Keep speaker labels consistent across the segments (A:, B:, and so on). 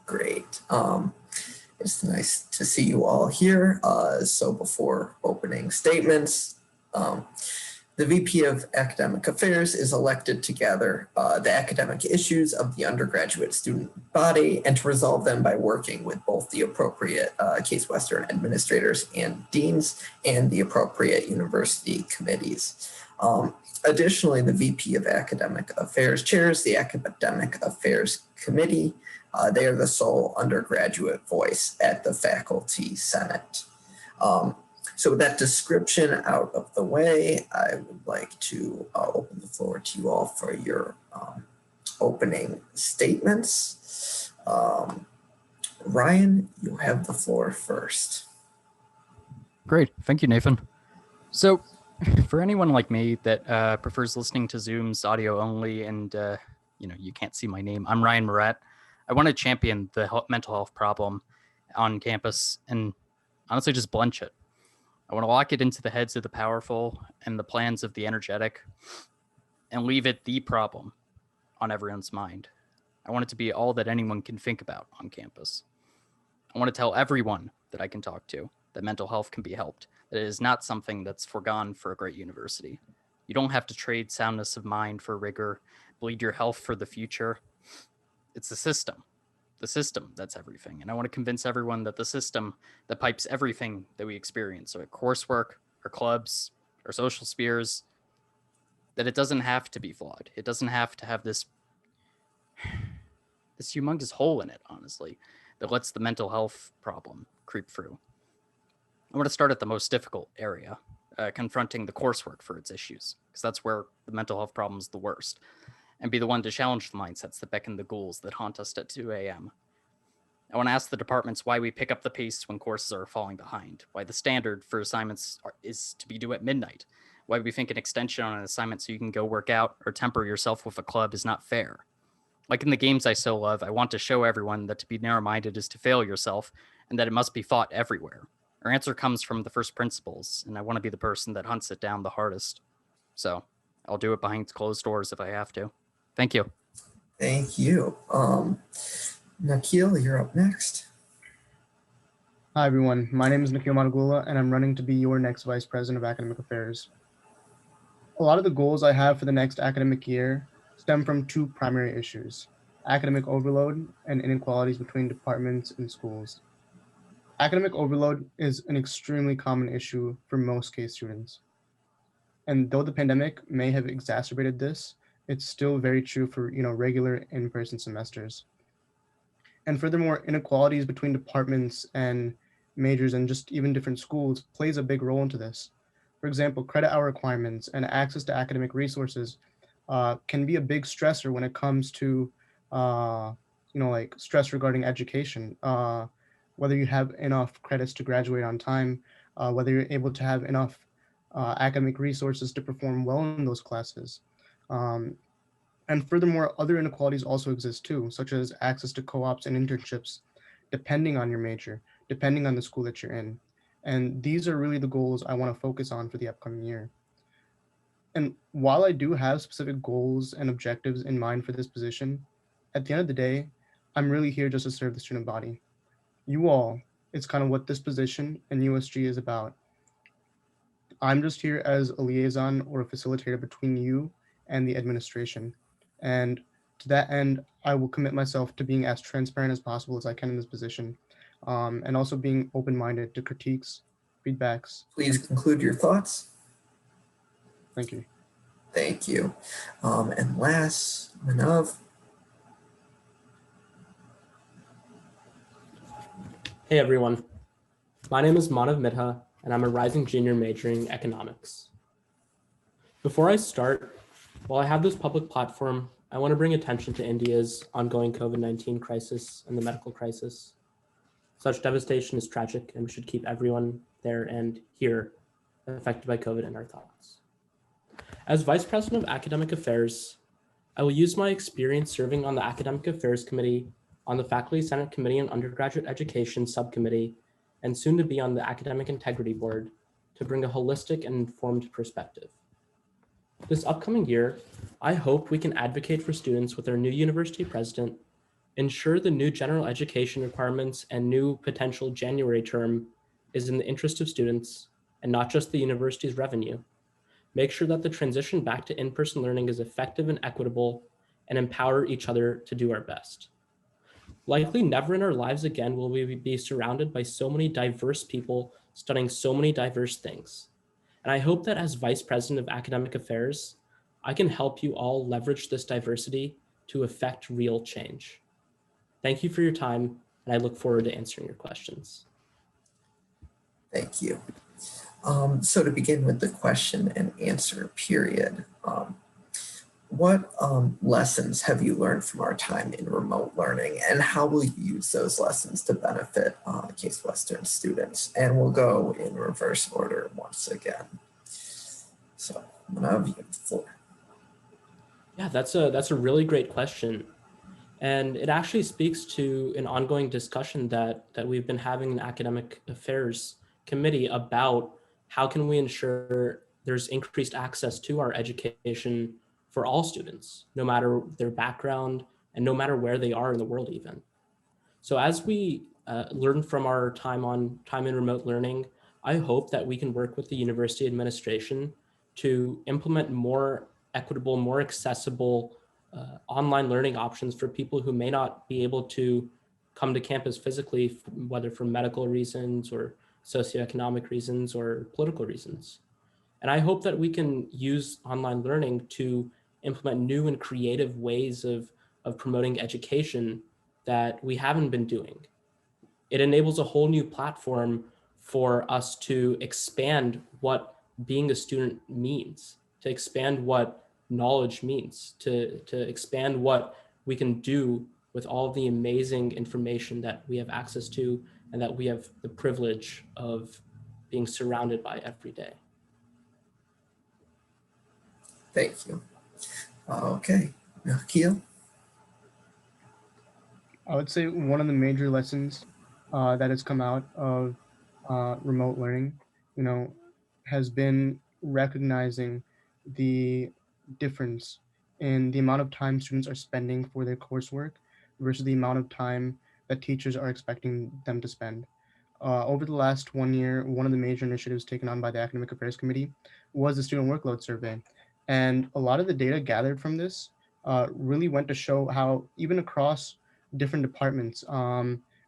A: Great. It's nice to see you all here. So before opening statements, the VP of Academic Affairs is elected to gather the academic issues of the undergraduate student body and to resolve them by working with both the appropriate Case Western administrators and deans and the appropriate university committees. Additionally, the VP of Academic Affairs chairs the Academic Affairs Committee. They are the sole undergraduate voice at the Faculty Senate. So with that description out of the way, I would like to open the floor to you all for your opening statements. Ryan, you have the floor first.
B: Great, thank you, Nathan. So for anyone like me that prefers listening to Zoom's audio only and you can't see my name, I'm Ryan Marett. I want to champion the mental health problem on campus and honestly just blench it. I want to lock it into the heads of the powerful and the plans of the energetic and leave it the problem on everyone's mind. I want it to be all that anyone can think about on campus. I want to tell everyone that I can talk to that mental health can be helped, that it is not something that's foregone for a great university. You don't have to trade soundness of mind for rigor, bleed your health for the future. It's the system that's everything. And I want to convince everyone that the system that pipes everything that we experience, so at coursework, our clubs, our social spheres, that it doesn't have to be flawed. It doesn't have to have this humongous hole in it, honestly, that lets the mental health problem creep through. I want to start at the most difficult area, confronting the coursework for its issues, because that's where the mental health problem is the worst, and be the one to challenge the mindsets that beckon the ghouls that haunt us at 2 a.m. I want to ask the departments why we pick up the pace when courses are falling behind, why the standard for assignments is to be due at midnight, why we think an extension on an assignment so you can go work out or temper yourself with a club is not fair. Like in the games I so love, I want to show everyone that to be narrow-minded is to fail yourself and that it must be fought everywhere. Our answer comes from the first principles, and I want to be the person that hunts it down the hardest. So I'll do it behind closed doors if I have to. Thank you.
A: Thank you. Nikhil, you're up next.
C: Hi, everyone. My name is Nikhil Madugula, and I'm running to be your next Vice President of Academic Affairs. A lot of the goals I have for the next academic year stem from two primary issues: academic overload and inequalities between departments and schools. Academic overload is an extremely common issue for most Case students. And though the pandemic may have exacerbated this, it's still very true for regular in-person semesters. And furthermore, inequalities between departments and majors and just even different schools plays a big role into this. For example, credit hour requirements and access to academic resources can be a big stressor when it comes to like stress regarding education, whether you have enough credits to graduate on time, whether you're able to have enough academic resources to perform well in those classes. And furthermore, other inequalities also exist too, such as access to co-ops and internships, depending on your major, depending on the school that you're in. And these are really the goals I want to focus on for the upcoming year. And while I do have specific goals and objectives in mind for this position, at the end of the day, I'm really here just to serve the student body. You all, it's kind of what this position and USG is about. I'm just here as a liaison or a facilitator between you and the administration. And to that end, I will commit myself to being as transparent as possible as I can in this position, and also being open-minded to critiques, feedbacks.
A: Please conclude your thoughts.
C: Thank you.
A: Thank you. And last, Manav.
D: Hey everyone, my name is Manav Midha, and I'm a rising junior majoring economics. Before I start, while I have this public platform, I want to bring attention to India's ongoing COVID-19 crisis and the medical crisis. Such devastation is tragic, and we should keep everyone there and here affected by COVID in our thoughts. As Vice President of Academic Affairs, I will use my experience serving on the Academic Affairs Committee, on the Faculty Senate Committee on Undergraduate Education Subcommittee, and soon to be on the Academic Integrity Board to bring a holistic and informed perspective. This upcoming year, I hope we can advocate for students with our new university president Ensure the new general education requirements and new potential January term is in the interest of students and not just the university's revenue. Make sure that the transition back to in-person learning is effective and equitable, and empower each other to do our best. Likely never in our lives again will we be surrounded by so many diverse people studying so many diverse things. And I hope that as Vice President of Academic Affairs, I can help you all leverage this diversity to effect real change. Thank you for your time, and I look forward to answering your questions.
A: Thank you. So to begin with the question and answer period, what lessons have you learned from our time in remote learning, and how will you use those lessons to benefit Case Western students? And we'll go in reverse order once again. So Manav, you have the floor.
D: Yeah, that's a really great question. And it actually speaks to an ongoing discussion that we've been having in Academic Affairs Committee about how can we ensure there's increased access to our education for all students, no matter their background and no matter where they are in the world even. So as we learn from our time in remote learning, I hope that we can work with the university administration to implement more equitable, more accessible online learning options for people who may not be able to come to campus physically, whether for medical reasons or socioeconomic reasons or political reasons. And I hope that we can use online learning to implement new and creative ways of promoting education that we haven't been doing. It enables a whole new platform for us to expand what being a student means, to expand what knowledge means, to expand what we can do with all of the amazing information that we have access to and that we have the privilege of being surrounded by every day.
A: Thank you. Okay, Nikhil.
C: I would say one of the major lessons that has come out of remote learning, has been recognizing the difference in the amount of time students are spending for their coursework versus the amount of time that teachers are expecting them to spend. Over the last 1 year, one of the major initiatives taken on by the Academic Affairs Committee was the Student Workload Survey. And a lot of the data gathered from this really went to show how even across different departments,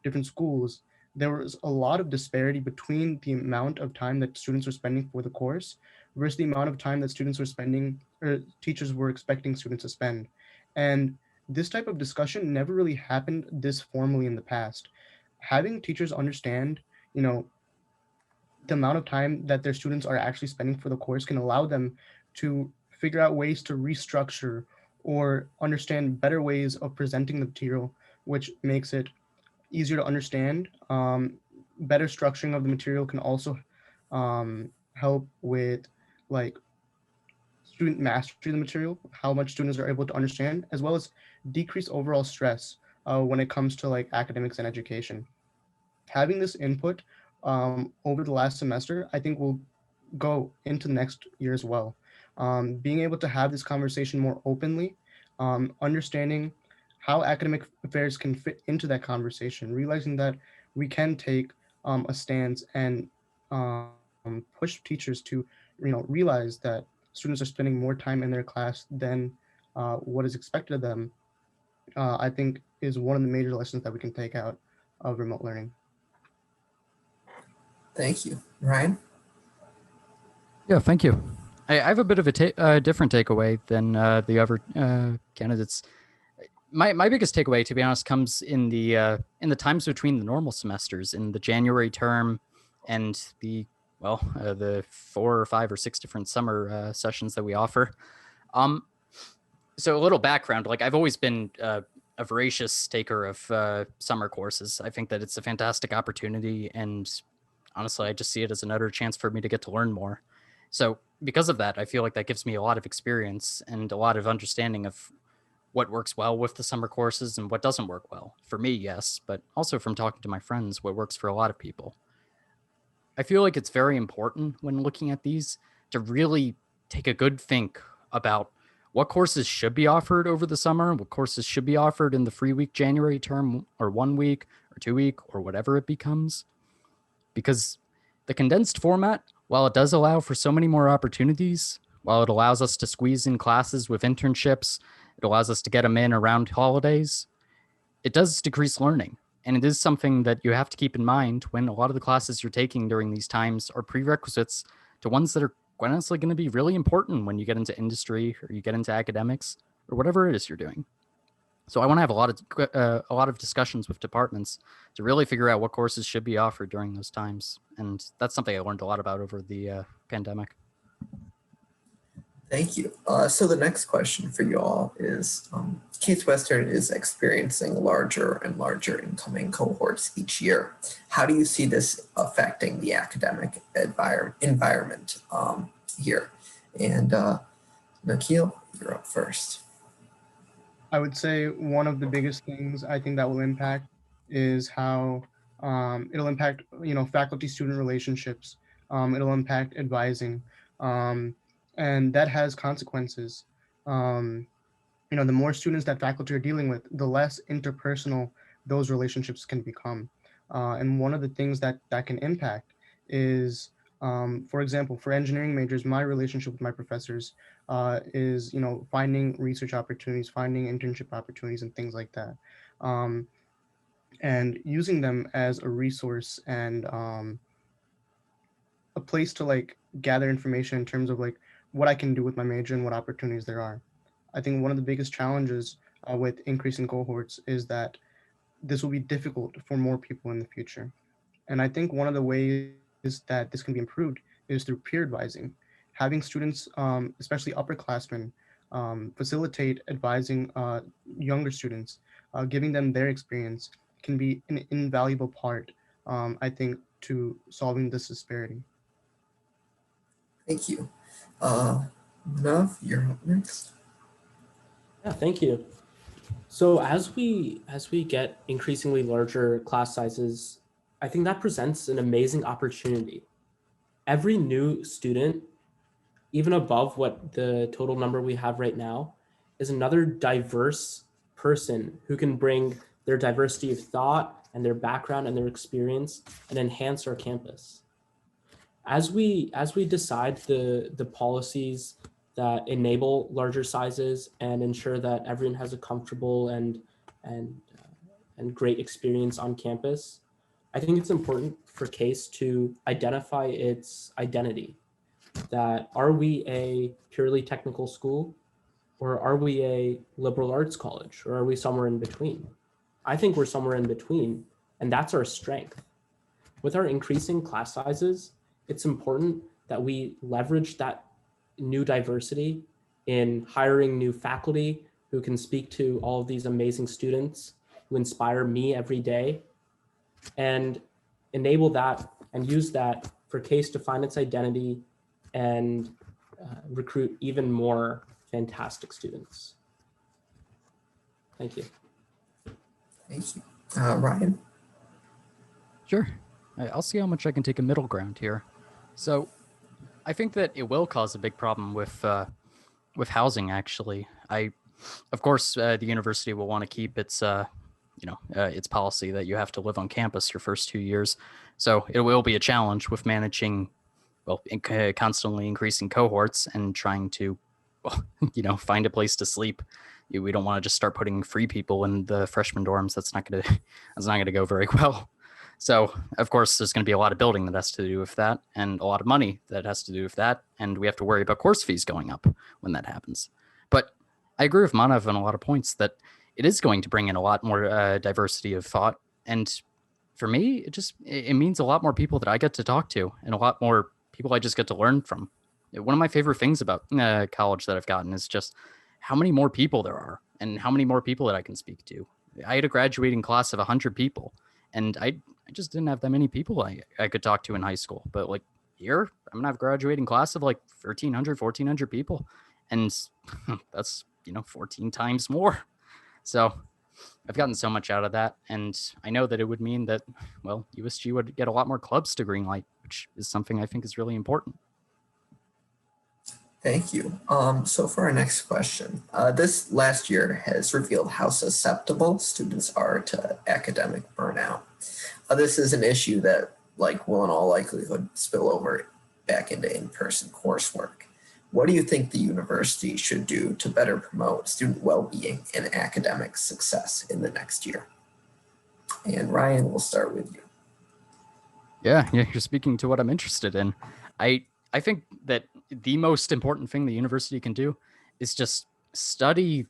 C: different schools, there was a lot of disparity between the amount of time that students were spending for the course versus the amount of time that students were spending or teachers were expecting students to spend. And this type of discussion never really happened this formally in the past. Having teachers understand, the amount of time that their students are actually spending for the course can allow them to figure out ways to restructure or understand better ways of presenting the material, which makes it easier to understand. Better structuring of the material can also help with like student mastery of the material, how much students are able to understand, as well as decrease overall stress when it comes to like academics and education. Having this input over the last semester, I think will go into the next year as well. Being able to have this conversation more openly, understanding how academic affairs can fit into that conversation, realizing that we can take a stance and push teachers to, realize that students are spending more time in their class than what is expected of them, I think is one of the major lessons that we can take out of remote learning.
A: Thank you. Ryan?
B: Yeah, thank you. I have a bit of a different takeaway than the other candidates. My biggest takeaway, to be honest, comes in the times between the normal semesters, in the January term and the 4 or 5 or 6 different summer sessions that we offer. So a little background, like I've always been a voracious taker of summer courses. I think that it's a fantastic opportunity, and honestly, I just see it as another chance for me to get to learn more. So because of that, I feel like that gives me a lot of experience and a lot of understanding of what works well with the summer courses and what doesn't work well. For me, yes, but also from talking to my friends, what works for a lot of people. I feel like it's very important when looking at these to really take a good think about what courses should be offered over the summer, what courses should be offered in the free week January term, or 1 week or 2 week or whatever it becomes. Because the condensed format, while it does allow for so many more opportunities, while it allows us to squeeze in classes with internships, it allows us to get them in around holidays, it does decrease learning. And it is something that you have to keep in mind when a lot of the classes you're taking during these times are prerequisites to ones that are quite honestly going to be really important when you get into industry or you get into academics or whatever it is you're doing. So I want to have a lot of discussions with departments to really figure out what courses should be offered during those times. And that's something I learned a lot about over the pandemic.
A: Thank you. So the next question for you all is, Case Western is experiencing larger and larger incoming cohorts each year. How do you see this affecting the academic environment here? And Nikhil, you're up first.
C: I would say one of the biggest things I think that will impact is how it'll impact, faculty-student relationships. It'll impact advising, and that has consequences. The more students that faculty are dealing with, the less interpersonal those relationships can become. And one of the things that can impact is, for example, for engineering majors, my relationship with my professors is, finding research opportunities, finding internship opportunities, and things like that, and using them as a resource and a place to like gather information in terms of like what I can do with my major and what opportunities there are. I think one of the biggest challenges with increasing cohorts is that this will be difficult for more people in the future. And I think one of the ways that this can be improved is through peer advising. Having students, especially upperclassmen, facilitate advising younger students, giving them their experience can be an invaluable part, I think, to solving this disparity.
A: Thank you. Manav, you're up next.
D: Yeah, thank you. So as we get increasingly larger class sizes, I think that presents an amazing opportunity. Every new student, even above what the total number we have right now, is another diverse person who can bring their diversity of thought and their background and their experience and enhance our campus. As we decide the policies that enable larger sizes and ensure that everyone has a comfortable and great experience on campus, I think it's important for CASE to identify its identity. That are we a purely technical school, or are we a liberal arts college, or are we somewhere in between? I think we're somewhere in between, and that's our strength. With our increasing class sizes, it's important that we leverage that new diversity in hiring new faculty who can speak to all of these amazing students who inspire me every day, and enable that and use that for CASE to find its identity and recruit even more fantastic students. Thank you.
A: Thank you. Ryan?
B: Sure. I'll see how much I can take a middle ground here. So I think that it will cause a big problem with housing, actually. Of course, the university will want to keep its its policy that you have to live on campus your first 2 years. So it will be a challenge with managing, constantly increasing cohorts and trying to, find a place to sleep. We don't want to just start putting free people in the freshman dorms. That's not gonna go very well. So of course, there's going to be a lot of building that has to do with that, and a lot of money that has to do with that, and we have to worry about course fees going up when that happens. But I agree with Manav on a lot of points that it is going to bring in a lot more diversity of thought, and for me, it means a lot more people that I get to talk to, and a lot more people I just get to learn from. One of my favorite things about college that I've gotten is just how many more people there are, and how many more people that I can speak to. I had a graduating class of 100 people, and I just didn't have that many people I could talk to in high school. But like here, I'm gonna have a graduating class of like 1,400 people, and that's 14 times more. So I've gotten so much out of that, and I know that it would mean that, well, USG would get a lot more clubs to greenlight, which is something I think is really important.
A: Thank you. So for our next question, this last year has revealed how susceptible students are to academic burnout. This is an issue that will in all likelihood spill over back into in-person coursework. What do you think the university should do to better promote student well-being and academic success in the next year? And Ryan, we'll start with you.
B: Yeah, you're speaking to what I'm interested in. I think that the most important thing the university can do is just study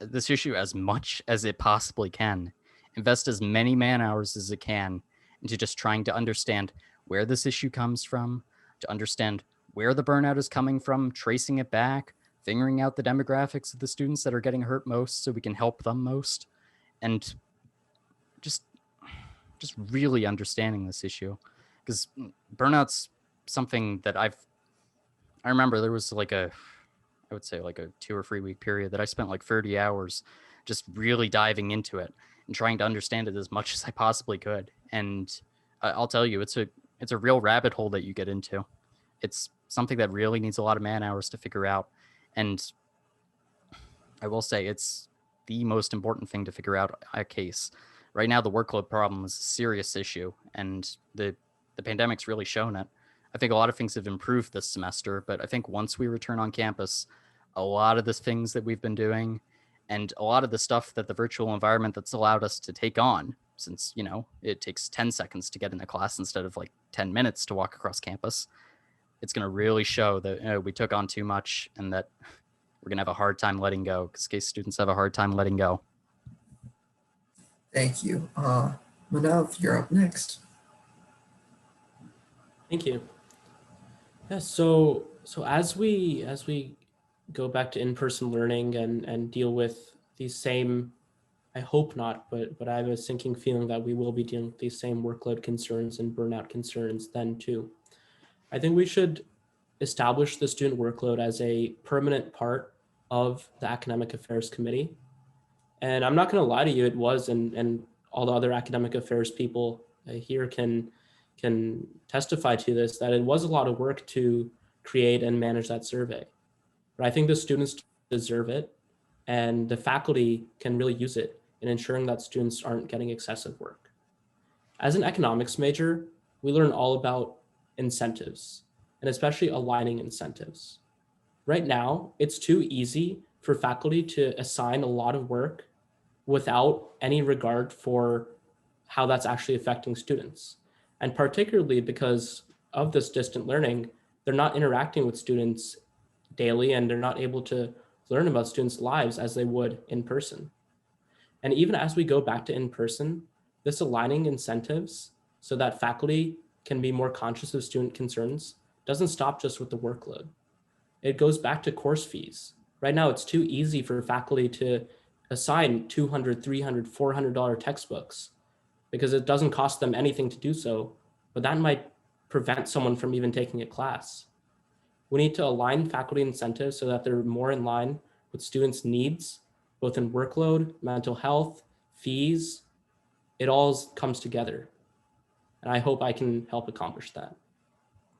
B: this issue as much as it possibly can. Invest as many man hours as it can into just trying to understand where this issue comes from, to understand where the burnout is coming from, tracing it back, figuring out the demographics of the students that are getting hurt most so we can help them most, and just really understanding this issue. Because burnout's something that I remember there was I would say like a 2 or 3 week period that I spent like 30 hours just really diving into it and trying to understand it as much as I possibly could. And I'll tell you, it's a real rabbit hole that you get into. It's something that really needs a lot of man hours to figure out. And I will say it's the most important thing to figure out a case. Right now, the workload problem is a serious issue, and the pandemic's really shown it. I think a lot of things have improved this semester, but I think once we return on campus, a lot of the things that we've been doing and a lot of the stuff that the virtual environment that's allowed us to take on, since, it takes 10 seconds to get in a class instead of like 10 minutes to walk across campus, it's going to really show that we took on too much and that we're going to have a hard time letting go, because case students have a hard time letting go.
A: Thank you. Manav, you're up next.
D: Thank you. Yeah, so as we go back to in-person learning and deal with these same, I hope not, but I have a sinking feeling that we will be dealing with these same workload concerns and burnout concerns then too. I think we should establish the student workload as a permanent part of the Academic Affairs Committee. And I'm not going to lie to you, it was, and all the other academic affairs people here can testify to this, that it was a lot of work to create and manage that survey. But I think the students deserve it, and the faculty can really use it in ensuring that students aren't getting excessive work. As an economics major, we learn all about incentives, and especially aligning incentives. Right now, it's too easy for faculty to assign a lot of work without any regard for how that's actually affecting students. And particularly because of this distant learning, they're not interacting with students daily, and they're not able to learn about students' lives as they would in person. And even as we go back to in person, this aligning incentives so that faculty can be more conscious of student concerns doesn't stop just with the workload. It goes back to course fees. Right now, it's too easy for faculty to assign $200, $300, $400 textbooks because it doesn't cost them anything to do so, but that might prevent someone from even taking a class. We need to align faculty incentives so that they're more in line with students' needs, both in workload, mental health, fees. It all comes together. And I hope I can help accomplish that.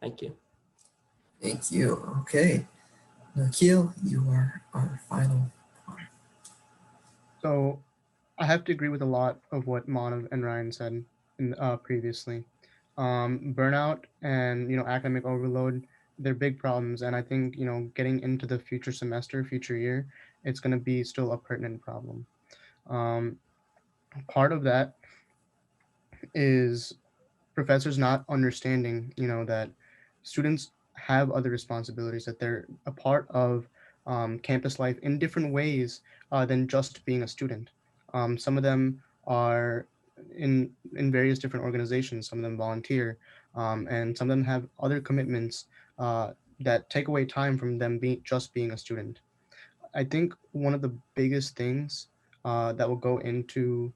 D: Thank you.
A: Thank you. Okay. Nikhil, you are our final one.
C: So I have to agree with a lot of what Manav and Ryan said previously. Burnout and academic overload, they're big problems, and I think getting into the future semester, future year, it's going to be still a pertinent problem. Part of that is professors not understanding that students have other responsibilities, that they're a part of campus life in different ways than just being a student. Some of them are in various different organizations, some of them volunteer, and some of them have other commitments that take away time from them just being a student. I think one of the biggest things that will go into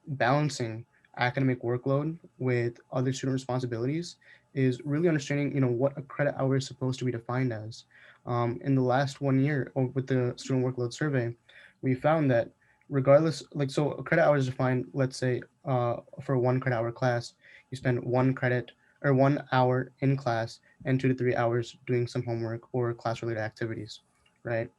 C: balancing academic workload with other student responsibilities is really understanding what a credit hour is supposed to be defined as. In the last 1 year with the student workload survey, we found that regardless, a credit hour is defined, let's say for a 1 credit hour class, you spend 1 credit, or 1 hour in class and 2 to 3 hours doing some homework or class-related activities, right?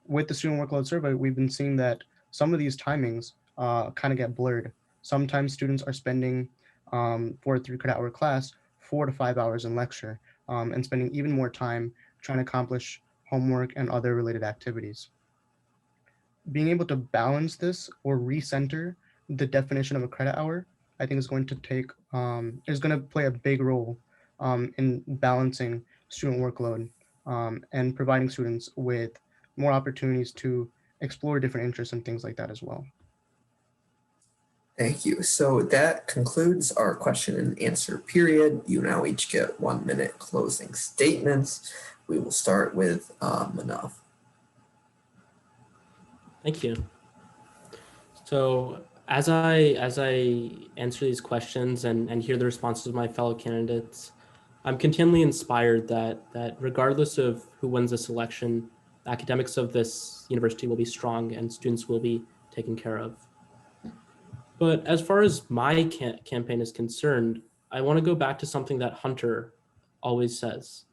C: With the student workload survey, we've been seeing that some of these timings kind of get blurred. Sometimes students are spending for a 3 credit hour class 4 to 5 hours in lecture and spending even more time trying to accomplish homework and other related activities. Being able to balance this or recenter the definition of a credit hour, I think is going to play a big role in balancing student workload and providing students with more opportunities to explore different interests and things like that as well.
A: Thank you. So that concludes our question and answer period. You now each get 1 minute closing statements. We will start with Manav.
D: Thank you. So as I answer these questions and hear the responses of my fellow candidates, I'm continually inspired that regardless of who wins this election, the academics of this university will be strong and students will be taken care of. But as far as my campaign is concerned, I want to go back to something that Hunter always says.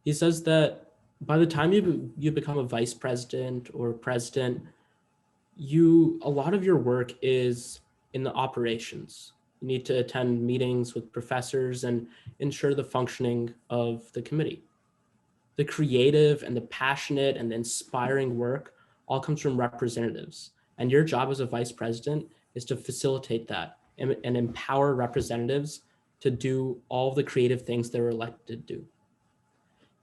D: He says that by the time you become a vice president or president, a lot of your work is in the operations. You need to attend meetings with professors and ensure the functioning of the committee. The creative and the passionate and the inspiring work all comes from representatives. And your job as a vice president is to facilitate that and empower representatives to do all of the creative things they were elected to do.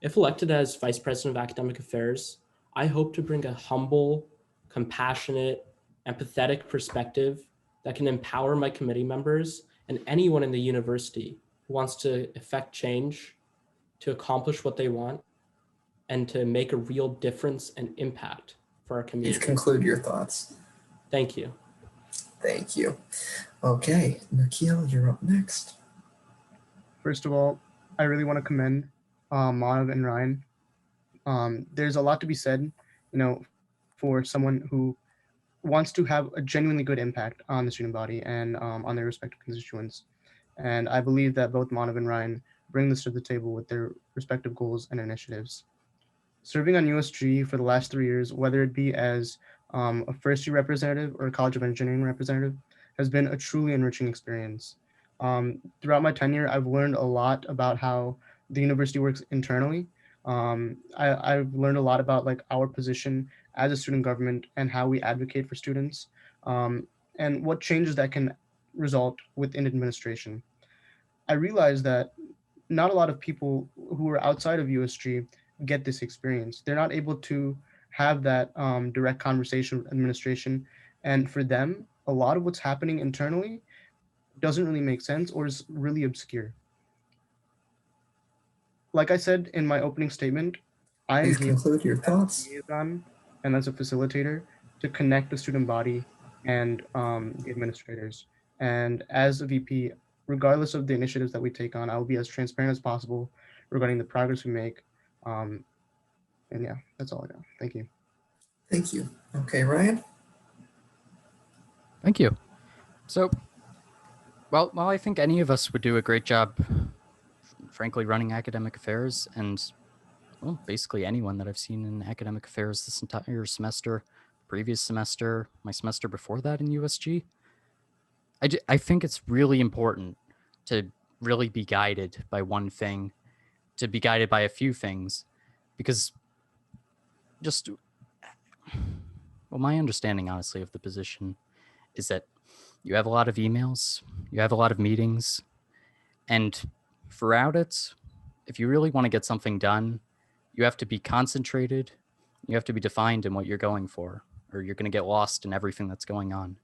D: If elected as Vice President of Academic Affairs, I hope to bring a humble, compassionate, empathetic perspective that can empower my committee members and anyone in the university who wants to effect change, to accomplish what they want, and to make a real difference and impact for our community.
A: Please conclude your thoughts.
D: Thank you.
A: Thank you. Okay, Nikhil, you're up next.
C: First of all, I really want to commend Manav and Ryan. There's a lot to be said, for someone who wants to have a genuinely good impact on the student body and on their respective constituents. And I believe that both Manav and Ryan bring this to the table with their respective goals and initiatives. Serving on USG for the last 3 years, whether it be as a first-year representative or a College of Engineering representative, has been a truly enriching experience. Throughout my tenure, I've learned a lot about how the university works internally. I've learned a lot about our position as a student government and how we advocate for students and what changes that can result within administration. I realized that not a lot of people who are outside of USG get this experience. They're not able to have that direct conversation with administration. And for them, a lot of what's happening internally doesn't really make sense or is really obscure. Like I said in my opening statement, I am
A: Please
C: here
A: conclude your
C: as a
A: thoughts.
C: liaison and as a facilitator to connect the student body and the administrators. And as a VP, regardless of the initiatives that we take on, I will be as transparent as possible regarding the progress we make. And yeah, that's all I got. Thank you.
A: Thank you. Okay, Ryan.
B: Thank you. So, well, I think any of us would do a great job, frankly, running academic affairs, and well, basically anyone that I've seen in academic affairs this entire semester, previous semester, my semester before that in USG. I think it's really important to really be guided by one thing, to be guided by a few things, because my understanding, honestly, of the position is that you have a lot of emails, you have a lot of meetings, and throughout it, if you really want to get something done, you have to be concentrated, you have to be defined in what you're going for, or you're going to get lost in everything that's going on.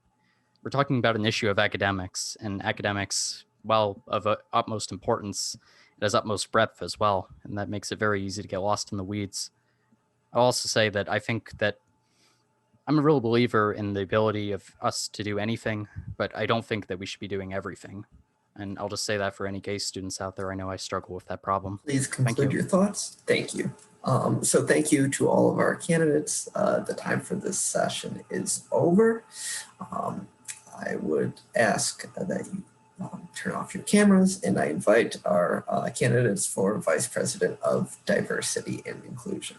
B: We're talking about an issue of academics, and academics, while of utmost importance, it has utmost breadth as well, and that makes it very easy to get lost in the weeds. I'll also say that I think that I'm a real believer in the ability of us to do anything, but I don't think that we should be doing everything. And I'll just say that for any gay students out there, I know I struggle with that problem.
A: Please conclude your thoughts. Thank you. So thank you to all of our candidates. The time for this session is over. I would ask that you turn off your cameras, and I invite our candidates for Vice President of Diversity and Inclusion.